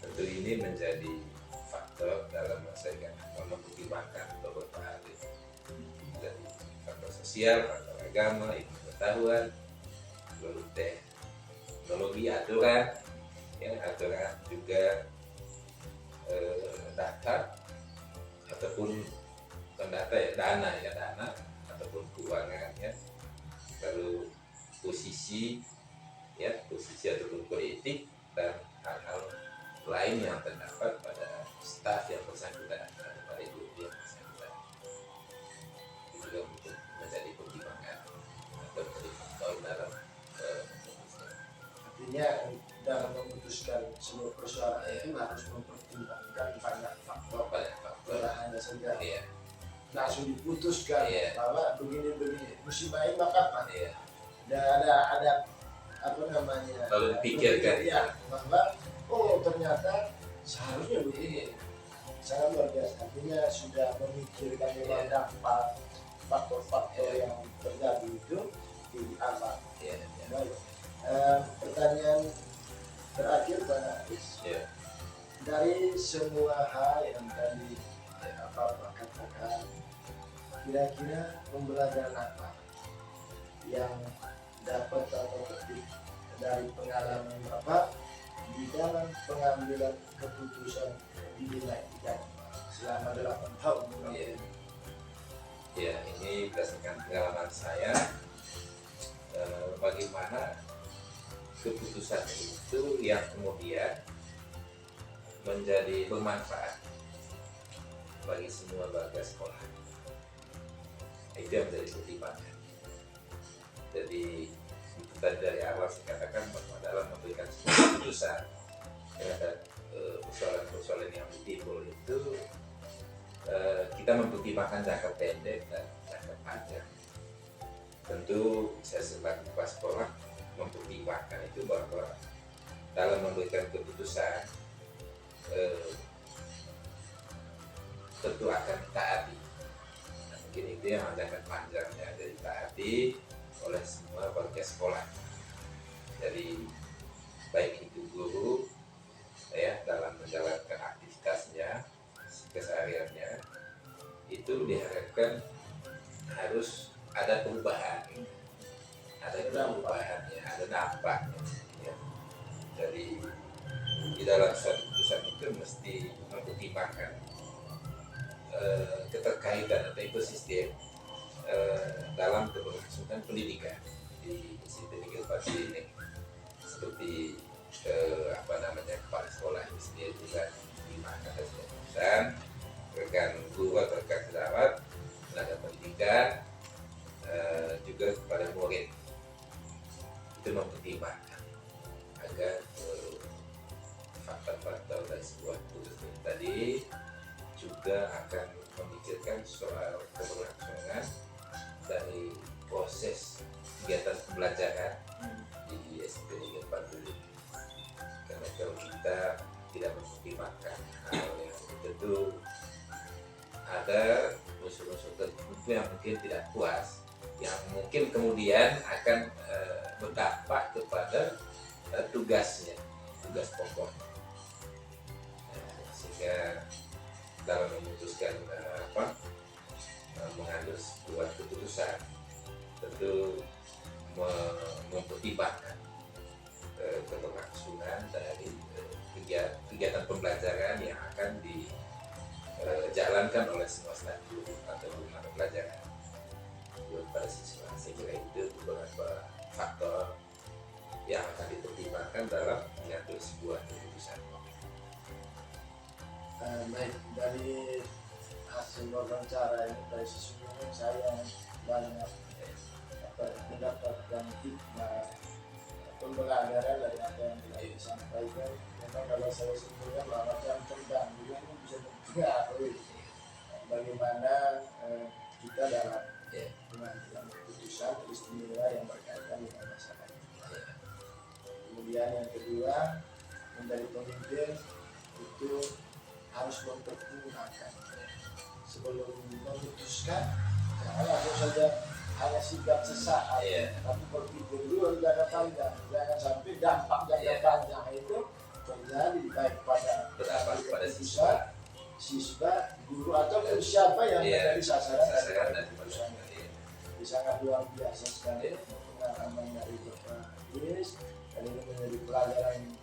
Tentu ini menjadi faktor dalam mempertimbangkan beberapa hal, dari faktor sosial, faktor agama, ilmu pengetahuan, lalu teknologi, aturan juga data ataupun dana ataupun keuangan, ya, lalu posisi ataupun politik dan hal-hal lain yang terdapat pada staf yang bersangkutan, pada guru yang bersangkutan. Itu juga untuk menjadi pertimbangan atau menjadi faktor dalam Artinya dalam memutuskan sebuah persoalan itu harus mempertimbangkan banyak faktor, tidak hanya saja langsung diputuskan bahwa begini musim main maka apa? Ada Kalau dipikirkan ya, bahwa ternyata seharusnya begini. Sangat luar biasa. Artinya sudah memikirkan memang dampak faktor-faktor yang terjadi itu di awal. Baik. Pertanyaan terakhir Pak Is, dari semua hal yang tadi Bapak katakan, kira-kira pembelajaran apa yang dapat atau petik dari pengalaman Bapak di dalam pengambilan keputusan di nilai pidana selama 8 tahun? Ya, ini berdasarkan pengalaman saya, bagaimana keputusan itu yang kemudian menjadi bermanfaat bagi semua warga sekolah. Itu yang menjadi pertimbangan. Jadi itu tadi dari awal saya katakan bahwa dalam memberikan sebuah keputusan terhadap persoalan-persoalan yang timbul itu, kita mempertimbangkan jangka pendek dan jangka panjang. Tentu saya sebagai kepala sekolah mempertimbangkan itu bahwa dalam memberikan keputusan tentu akan ditaati. Nah, mungkin itu yang jangka panjangnya dari ditaati oleh semua warga sekolah. Jadi baik itu guru, ya, dalam menjalankan aktivitasnya kesehariannya, itu diharapkan harus ada perubahan, ada dampaknya. Ya. Jadi di dalam suatu keputusan itu mesti mempertimbangkan keterkaitan atau ekosistem dalam keberlangsungan pendidikan di Sentinel 4 ini, seperti kepala sekolah ini sendiri juga dimakan dan rekan guru atau rekan sejawat, tenaga pendidikan, juga kepada murid itu mempertimbangkan agar fakta-fakta dari sebuah putusan tadi juga akan memikirkan soal keberlangsungan dari proses kegiatan pembelajaran di SMP Negeri 4 dulu. Karena kalau kita tidak mempertimbangkan hal yang tentu ada unsur-unsur tertentu yang mungkin tidak puas, yang mungkin kemudian akan berdampak kepada tugasnya, tugas pokok. Sehingga dalam memutuskan mengambil sebuah keputusan tentu mempertimbangkan keberlangsungan dari kegiatan pembelajaran yang akan dijalankan oleh semua staf guru atau mata pelajaran pada siswa. Saya kira itu beberapa faktor yang akan dipertimbangkan dalam mengambil sebuah keputusan. Baik, dari hasil wawancara ini dari sesungguhnya saya banyak mendapatkan hikmah pembelajaran dari apa yang telah disampaikan. Memang kalau saya sebutkan bahwa jam terbang juga ini bisa mempengaruhi bagaimana kita dalam mengambil keputusan istimewa yang berkaitan dengan masalah ini. Kemudian yang kedua, menjadi pemimpin itu harus mempertimbangkan sebelum memutuskan. Jangan langsung saja hanya sikap sesaat, tapi berpikir dulu jangka panjang. Jangan sampai dampak jangka panjang itu terjadi baik pada siswa, guru ataupun siapa yang menjadi sasaran dari keputusan ini. Sangat luar biasa sekali pengalaman dari Bapak Idris, dan ini menjadi pelajaran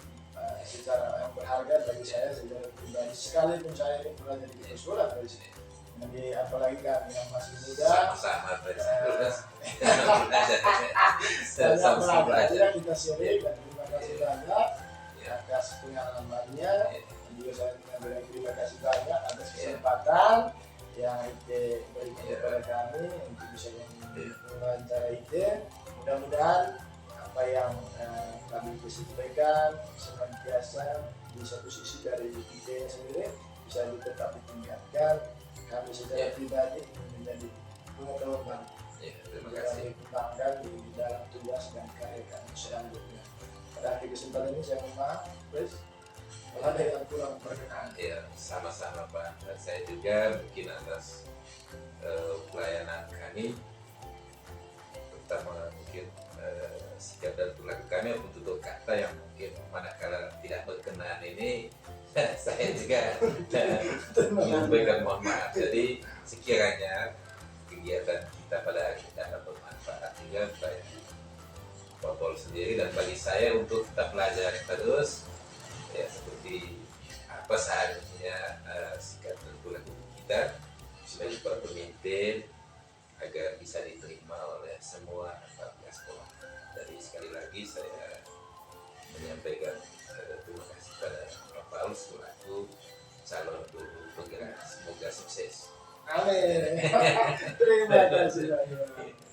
secara yang berharga bagi saya secara pribadi. Sekalipun saya ini belajar di sekolah dari sini. Jadi apalagi kami yang masih muda, sama-sama belajar kita sharing, dan terima kasih banyak atas pengalamannya. Dan juga saya mengucapkan terima kasih banyak atas kesempatan yang diberikan kepada kami untuk bisa mewawancarai itu. Mudah-mudahan apa yang kami sampaikan senantiasa di satu sisi dari ide sendiri bisa tetap ditingkatkan. Kami secara pribadi menjadi pengetahuan terima kasih. dikembangkan di dalam tugas dan karya kami selanjutnya. Pada akhir kesempatan ini saya mohon maaf, please. Kalau ada yang kurang berkenan. Ya, sama-sama Pak. Dan saya juga mungkin atas pelayanan kami, terutama mungkin sikap dan perilaku kami untuk tutur kata yang mungkin manakala tidak berkenan ini, saya juga menyampaikan mohon maaf. Jadi sekiranya kegiatan kita pada hari ini dapat bermanfaat juga bagi Popol sendiri dan bagi saya untuk kita pelajari terus, ya seperti apa seharusnya sikap dan perilaku kita sebagai para pemimpin agar bisa diterima oleh semua pihak sekolah. Jadi sekali lagi saya menyampaikan terima kasih pada Pak Paul selaku calon guru penggerak. Semoga sukses. Amin. Terima kasih banyak.